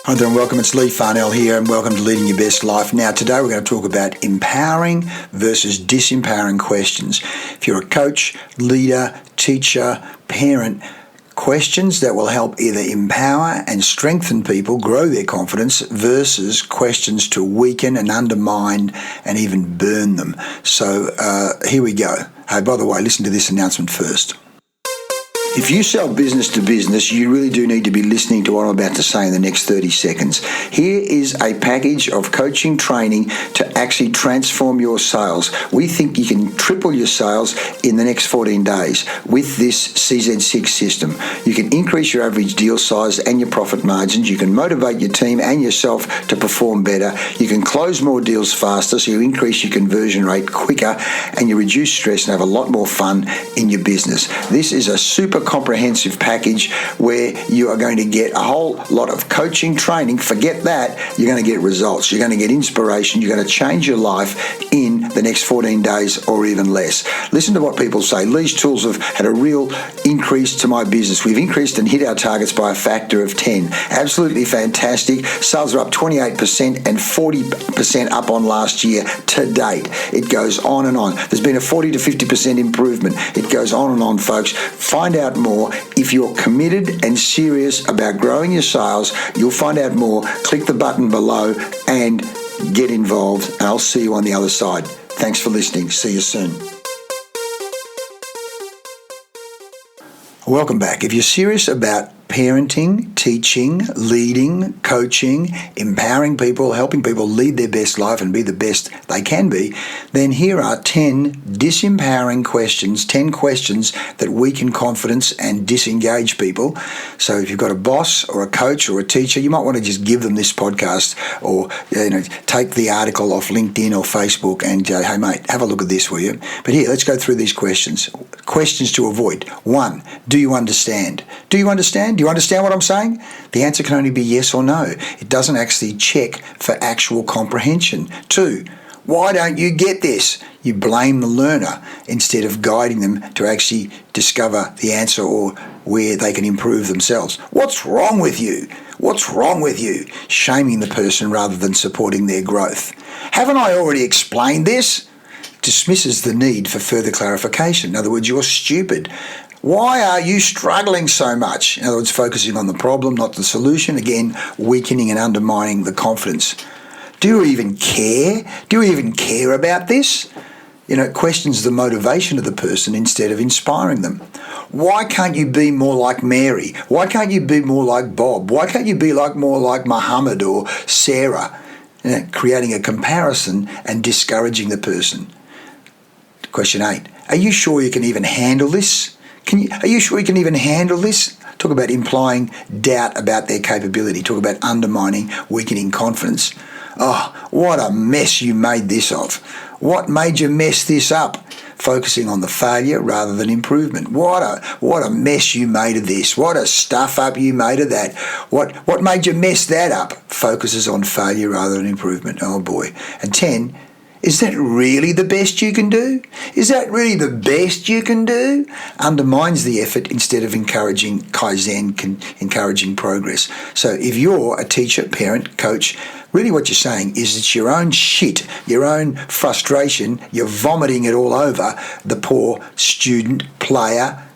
Hi there and welcome. It's Lee Farnell here and welcome to Leading Your Best Life. Now today we're going to talk about empowering versus disempowering questions. If you're a coach, leader, teacher, parent, questions that will help either empower and strengthen people, grow their confidence, versus questions to weaken and undermine and even burn them. So here we go. Hey, by the way, listen to this announcement first. If you sell business to business, you really do need to be listening to what I'm about to say in the next 30 seconds. Here is a package of coaching training to actually transform your sales. We think you can triple your sales in the next 14 days with this CZ6 system. You can increase your average deal size and your profit margins. You can motivate your team and yourself to perform better. You can close more deals faster, so you increase your conversion rate quicker and you reduce stress and have a lot more fun in your business. This is a super comprehensive package where you are going to get a whole lot of coaching training. Forget that, you're going to get results, you're going to get inspiration, you're going to change your life in the next 14 days or even less. Listen to what people say. Lee's tools have had a real increase to my business. We've increased and hit our targets by a factor of 10. Absolutely fantastic. Sales are up 28% and 40% up on last year to date. It goes on and on. There's been a 40 to 50% improvement. It goes on and on, folks. Find out more. If you're committed and serious about growing your sales, you'll find out more. Click the button below and get involved. And I'll see you on the other side. Thanks for listening. See you soon. Welcome back. If you're serious about parenting, teaching, leading, coaching, empowering people, helping people lead their best life and be the best they can be, then here are 10 disempowering questions, 10 questions that weaken confidence and disengage people. So if you've got a boss or a coach or a teacher, you might want to just give them this podcast or take the article off LinkedIn or Facebook and hey mate, have a look at this, will you? But here, let's go through these questions. Questions to avoid. 1, do you understand? Do you understand? Do you understand what I'm saying? The answer can only be yes or no. It doesn't actually check for actual comprehension. 2, why don't you get this? You blame the learner instead of guiding them to actually discover the answer or where they can improve themselves. What's wrong with you? What's wrong with you? Shaming the person rather than supporting their growth. Haven't I already explained this? Dismisses the need for further clarification. In other words, you're stupid. Why are you struggling so much? In other words, focusing on the problem, not the solution. Again, weakening and undermining the confidence. Do you even care? Do you even care about this? It questions the motivation of the person instead of inspiring them. Why can't you be more like Mary? Why can't you be more like Bob? Why can't you be more like Muhammad or Sarah? Creating a comparison and discouraging the person. Question 8, are you sure you can even handle this? Are you sure you can even handle this? Talk about implying doubt about their capability. Talk about undermining, weakening confidence. Oh, what a mess you made this of. What made you mess this up? Focusing on the failure rather than improvement. What a mess you made of this. What a stuff up you made of that. What made you mess that up? Focuses on failure rather than improvement. Oh boy. And 10, is that really the best you can do? Is that really the best you can do? Undermines the effort instead of encouraging Kaizen, encouraging progress. So if you're a teacher, parent, coach, really what you're saying is it's your own shit, your own frustration, you're vomiting it all over the poor student, player,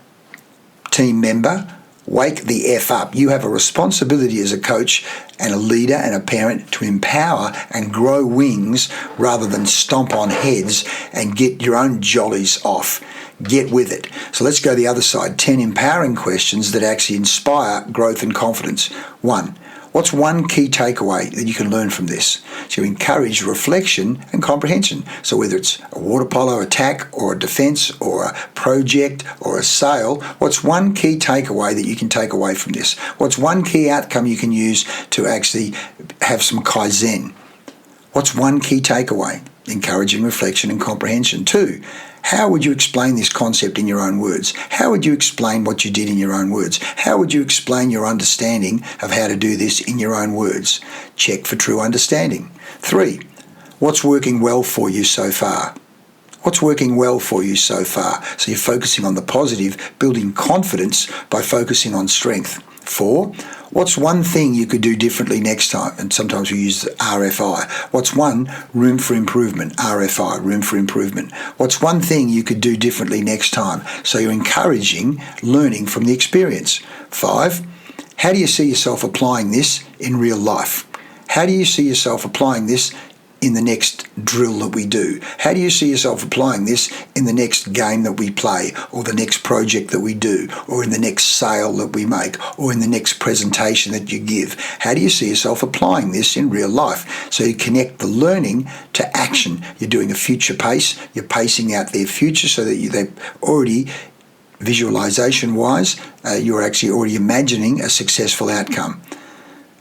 team member. Wake the F up. You have a responsibility as a coach and a leader and a parent to empower and grow wings rather than stomp on heads and get your own jollies off. Get with it. So let's go the other side. 10 empowering questions that actually inspire growth and confidence. 1, what's one key takeaway that you can learn from this? So encourage reflection and comprehension. So whether it's a water polo attack or a defense or a project or a sale, what's one key takeaway that you can take away from this? What's one key outcome you can use to actually have some Kaizen? What's one key takeaway? Encouraging reflection and comprehension. 2, how would you explain this concept in your own words? How would you explain what you did in your own words? How would you explain your understanding of how to do this in your own words? Check for true understanding. 3, what's working well for you so far? What's working well for you so far? So you're focusing on the positive, building confidence by focusing on strength. 4, what's one thing you could do differently next time? And sometimes we use the RFI. What's one? Room for improvement. RFI, room for improvement. What's one thing you could do differently next time? So you're encouraging learning from the experience. 5, how do you see yourself applying this in real life? How do you see yourself applying this in the next drill that we do? How do you see yourself applying this in the next game that we play, or the next project that we do, or in the next sale that we make, or in the next presentation that you give? How do you see yourself applying this in real life? So you connect the learning to action. You're doing a future pace. You're pacing out their future so that they've already, visualization-wise, you're actually already imagining a successful outcome.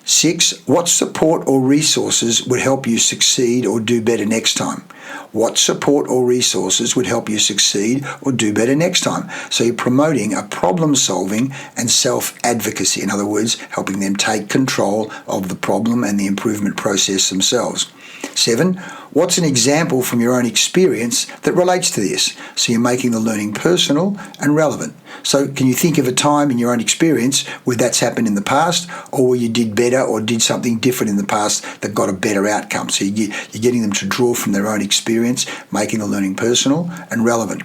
6, what support or resources would help you succeed or do better next time? What support or resources would help you succeed or do better next time? So you're promoting a problem solving and self-advocacy. In other words, helping them take control of the problem and the improvement process themselves. 7, what's an example from your own experience that relates to this? So you're making the learning personal and relevant. So can you think of a time in your own experience where that's happened in the past, or where you did better or did something different in the past that got a better outcome? So you're getting them to draw from their own experience, making the learning personal and relevant.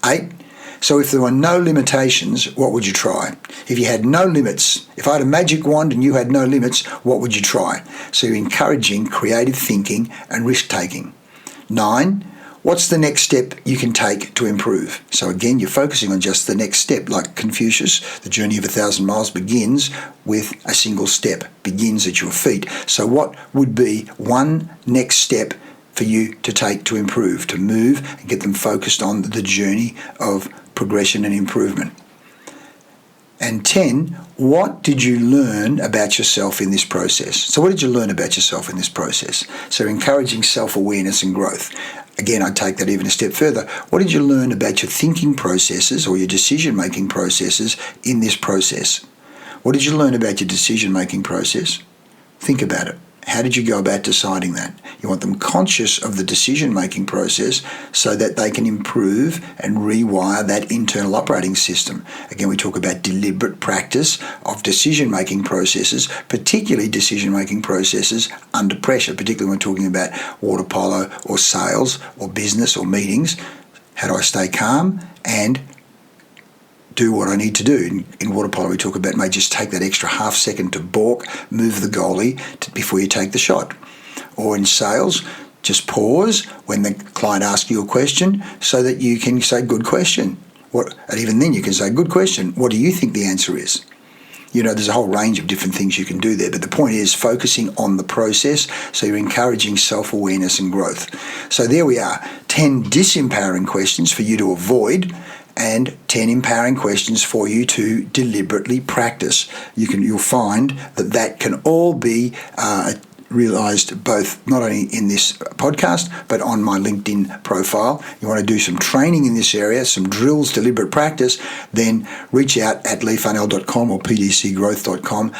8, so if there were no limitations, what would you try? If you had no limits, if I had a magic wand and you had no limits, what would you try? So you're encouraging creative thinking and risk-taking. 9, what's the next step you can take to improve? So again, you're focusing on just the next step. Like Confucius, the journey of 1,000 miles begins with a single step, begins at your feet. So what would be one next step for you to take to improve, to move and get them focused on the journey of progression and improvement? And 10, what did you learn about yourself in this process? So what did you learn about yourself in this process? So encouraging self-awareness and growth. Again, I'd take that even a step further. What did you learn about your thinking processes or your decision-making processes in this process? What did you learn about your decision-making process? Think about it. How did you go about deciding that? You want them conscious of the decision-making process so that they can improve and rewire that internal operating system. Again, we talk about deliberate practice of decision-making processes, particularly decision-making processes under pressure, particularly when we're talking about water polo or sales or business or meetings. How do I stay calm and do what I need to do? In water polo, we talk about may just take that extra half second to balk, move the goalie before you take the shot. Or in sales, just pause when the client asks you a question so that you can say, good question. And even then you can say, good question. What do you think the answer is? There's a whole range of different things you can do there, but the point is focusing on the process, so you're encouraging self-awareness and growth. So there we are, 10 disempowering questions for you to avoid, and 10 empowering questions for you to deliberately practice. You'll find that can all be realized both not only in this podcast but on my LinkedIn profile. You want to do some training in this area, some drills, deliberate practice, then reach out at leefarnell.com or pdcgrowth.com.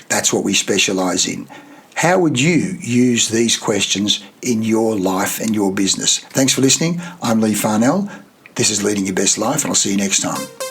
That's what we specialize in. How would you use these questions in your life and your business? Thanks for listening. I'm Lee Farnell. This is Leading Your Best Life, and I'll see you next time.